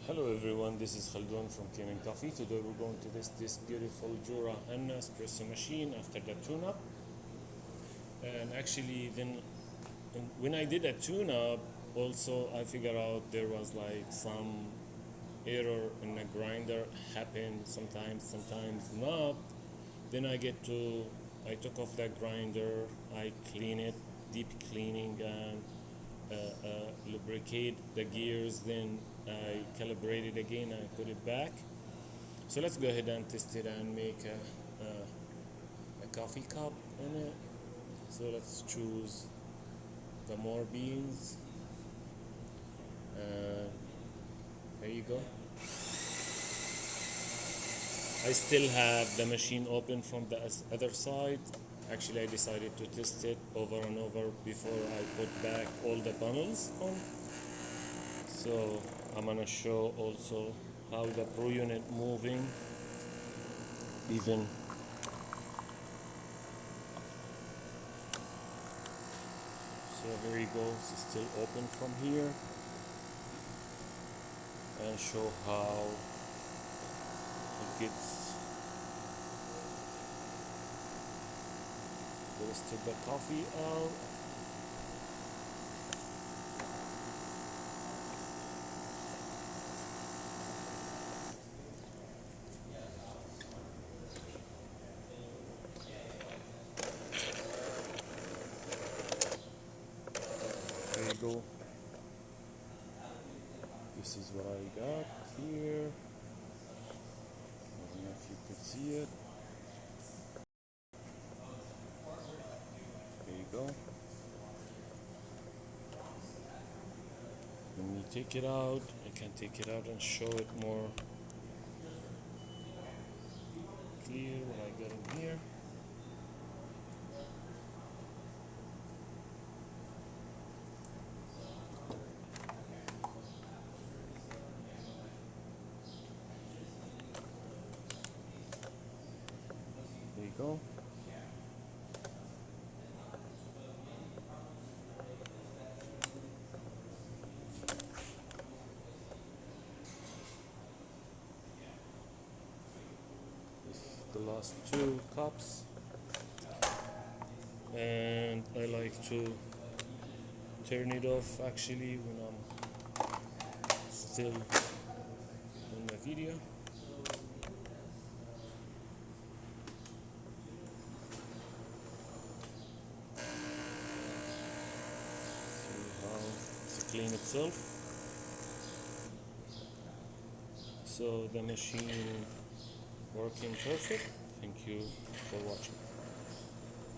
Hello everyone, this is Khaldun from Kanen Coffee. Today we're going to test this beautiful Jura and Espresso machine after the tune-up. And actually when I did a tune-up, also I figured out there was like some error in the grinder happened sometimes not. Then I took off the grinder, I clean it, deep cleaning and lubricate the gears, then I calibrate it again and put it back. So let's go ahead and test it and make a coffee cup in it. So let's choose the more beans. There you go. I still have the machine open from the other side. Actually, I decided to test it over and over before I put back all the panels on. So I'm gonna show also how the Pro unit moving even. So there you go, it's still open from here, and show how it gets the rest of the coffee out. There you go. This is what I got here. I don't know if you could see it. There you go. When we take it out, I can take it out and show it more clear what I got in here. There you go. This is the last two cups, and I like to turn it off actually when I'm still on the video. See how it's clean itself. So the machine working perfect. Thank you for watching.